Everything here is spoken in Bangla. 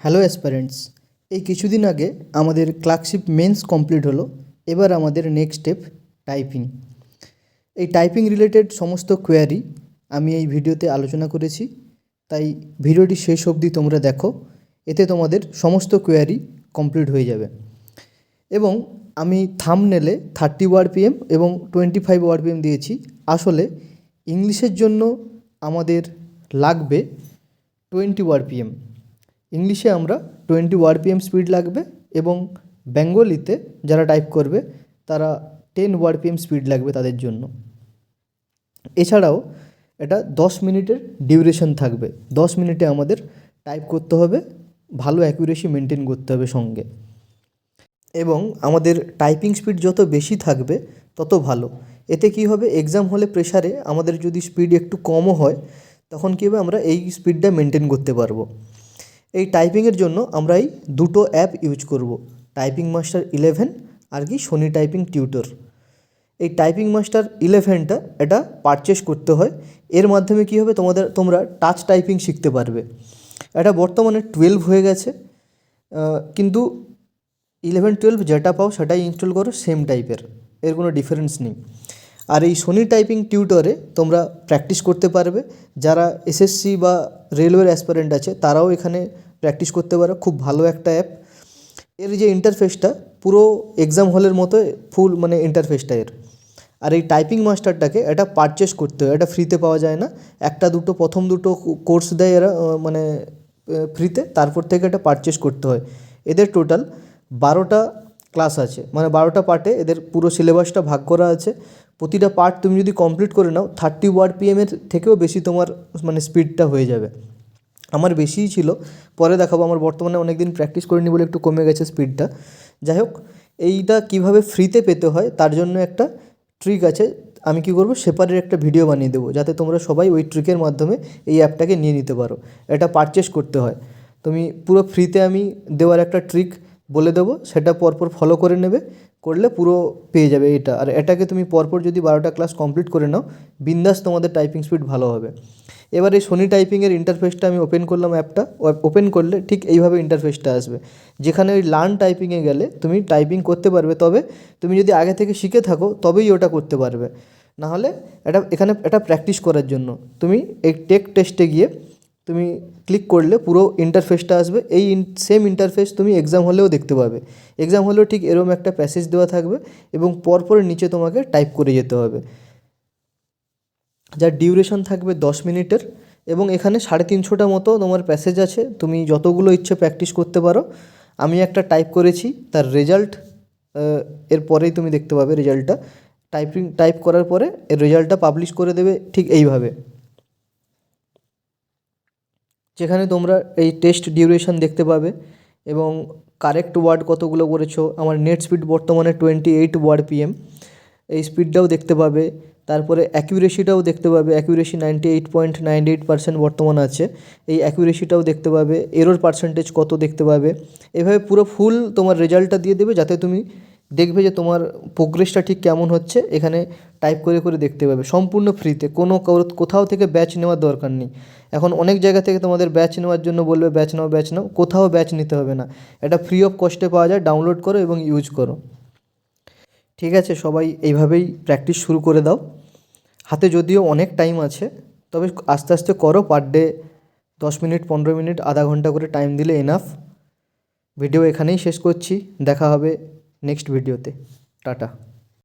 হ্যালো অ্যাসপারেন্টস, এই কিছুদিন আগে আমাদের ক্লার্কশিপ মেন্স কমপ্লিট হলো। এবার আমাদের নেক্সট স্টেপ টাইপিং। এই টাইপিং রিলেটেড সমস্ত কোয়ারি আমি এই ভিডিওতে আলোচনা করেছি, তাই ভিডিওটি শেষ অবধি তোমরা দেখো। এতে তোমাদের সমস্ত কোয়ারি কমপ্লিট হয়ে যাবে। এবং আমি থাম্বনেলে 30 ওয়ার্ড পিএম এবং 25 ওয়ার্ড পিএম দিয়েছি। আসলে ইংলিশের জন্য আমাদের লাগবে 20 ওয়ার্ড পিএম। ইংলিশে আমরা 20 ওয়ার্ড পিএম স্পিড লাগবে এবং বেঙ্গলিতে যারা টাইপ করবে তারা 10 ওয়ার্ড পিএম স্পিড লাগবে তাদের জন্য। এছাড়াও এটা 10 মিনিটের ডিউরেশন থাকবে। 10 মিনিটে আমাদের টাইপ করতে হবে, ভালো অ্যাকুরেসি মেনটেন করতে হবে সঙ্গে। এবং আমাদের টাইপিং স্পিড যত বেশি থাকবে তত ভালো। এতে কী হবে, এক্সাম হলে প্রেসারে আমাদের যদি স্পিড একটু কমও হয় তখন কী হবে, আমরা এই স্পিডটা মেনটেন করতে পারবো। এই টাইপিংয়ের জন্য আমরা এই দুটো অ্যাপ ইউজ করব, টাইপিং মাস্টার 11 আর কি সোনি টাইপিং টিউটর। এই টাইপিং মাস্টার 11টা এটা পারচেস করতে হয়। এর মাধ্যমে কী হবে, তোমরা টাচ টাইপিং শিখতে পারবে। এটা বর্তমানে 12 হয়ে গেছে, কিন্তু 11-12 যেটা পাও সেটাই ইনস্টল করো, সেম টাইপের, এর কোনো ডিফারেন্স নেই। আর এই সোনি টাইপিং টিউটরে তোমরা প্র্যাকটিস করতে পারবে। যারা এসএসসি বা রেলওয়ের অ্যাসপারেন্ট আছে তারাও এখানে প্র্যাকটিস করতে পারো। খুব ভালো একটা অ্যাপ। এর যে ইন্টারফেসটা পুরো এক্সাম হলের মতো ফুল ইন্টারফেসটা এর। আর এই টাইপিং মাস্টারটাকে এটা পারচেস করতে হয়, এটা ফ্রিতে পাওয়া যায় না। প্রথম দুটো কোর্স দেয় এরা ফ্রিতে, তারপর থেকে এটা পারচেস করতে হয়। এদের টোটাল 12টা ক্লাস আছে, 12টা পার্টে এদের পুরো সিলেবাসটা ভাগ করা আছে। প্রতিটা পার্ট তুমি যদি কমপ্লিট করে নাও 30 ওয়ার্ড পিএমের থেকেও বেশি তোমার স্পিডটা হয়ে যাবে। আমার বেশিই ছিল, পরে দেখাবো। আমার বর্তমানে অনেক দিন প্র্যাকটিস করিনি বলে একটু কমে গেছে স্পিডটা। যাই হোক, এইটা কিভাবে ফ্রিতে পেতে হয় তার জন্য একটা ট্রিক আছে। আমি কী করবো, সেপারেট একটা ভিডিও বানিয়ে দেবো যাতে তোমরা সবাই ওই ট্রিকের মাধ্যমে এই অ্যাপটাকে নিয়ে নিতে পারো। এটা পারচেস করতে হয়। তুমি পুরো ফ্রিতে আমি দেওয়ার একটা ট্রিক বলে দেবো, সেটা পরপর ফলো করে নেবে, করলে পুরো পেয়ে যাবে এটা। আর এটাকে তুমি পরপর যদি 12টা ক্লাস কমপ্লিট করে নাও, বিন্দাস তোমাদের টাইপিং স্পিড ভালো হবে। এবার এই সোনি টাইপিংয়ের ইন্টারফেসটা আমি ওপেন করলাম, অ্যাপটা ওপেন করলে ঠিক এইভাবে ইন্টারফেসটা আসবে, যেখানে ওই লার্ন টাইপিংয়ে গেলে তুমি টাইপিং করতে পারবে। তবে তুমি যদি আগে থেকে শিখে থাকো তবেই ওটা করতে পারবে, নাহলে এটা প্র্যাকটিস করার জন্য তুমি এই টেক টেস্টে গিয়ে তুমি ক্লিক করলে পুরো ইন্টারফেসটা আসবে। এই সেম ইন্টারফেস তুমি এক্সাম হলেও দেখতে পাবে। এক্সাম হলেও ঠিক এরকম একটা প্যাসেজ দেওয়া থাকবে এবং পরপর নিচে তোমাকে টাইপ করে যেতে হবে, যার ডিউরেশন থাকবে 10 মিনিটের। এবং এখানে 350টা মতো তোমার প্যাসেজ আছে, তুমি যতগুলো ইচ্ছে প্র্যাকটিস করতে পারো। আমি একটা টাইপ করেছি, তার রেজাল্ট এর পরেই তুমি দেখতে পাবে রেজাল্টটা। টাইপ করার পরে এর রেজাল্টটা পাবলিশ করে দেবে ঠিক এইভাবে, যেখানে তোমরা এই টেস্ট ডিউরেশন দেখতে পাবে এবং কারেক্ট ওয়ার্ড কতগুলো করেছো। আমার নেট স্পিড বর্তমানে 28 ওয়ার্ড পিএম, এই স্পিডটাও দেখতে পাবে। তারপরে অ্যাকুরেসিটাও দেখতে পাবে, অ্যাকুরেসি 98.98% বর্তমান আছে, এই অ্যাকুরেসিটাও দেখতে পাবে। এরর পার্সেন্টেজ কত দেখতে পাবে। এভাবে পুরো ফুল তোমার রেজাল্টটা দিয়ে দেবে, যাতে তুমি দেখবে যে তোমার প্রোগ্রেসটা ঠিক কেমন হচ্ছে। এখানে টাইপ করে করে দেখতে পাবে সম্পূর্ণ ফ্রিতে, কোথাও থেকে ব্যাচ নেওয়ার দরকার নেই। এখন অনেক জায়গা থেকে তোমাদের ব্যাচ নেওয়ার জন্য বলবে ব্যাচ নাও, কোথাও ব্যাচ নিতে হবে না। এটা ফ্রি অফ কস্টে পাওয়া যায়, ডাউনলোড করো এবং ইউজ করো। ঠিক আছে, সবাই এইভাবেই প্র্যাকটিস শুরু করে দাও। হাতে যদিও অনেক টাইম আছে, তবে আস্তে আস্তে করো। পার ডে 10 মিনিট, 15 মিনিট, আধা ঘন্টা করে টাইম দিলে এনাফ। ভিডিও এখানেই শেষ করছি, দেখা হবে নেক্সট ভিডিওতে। টাটা।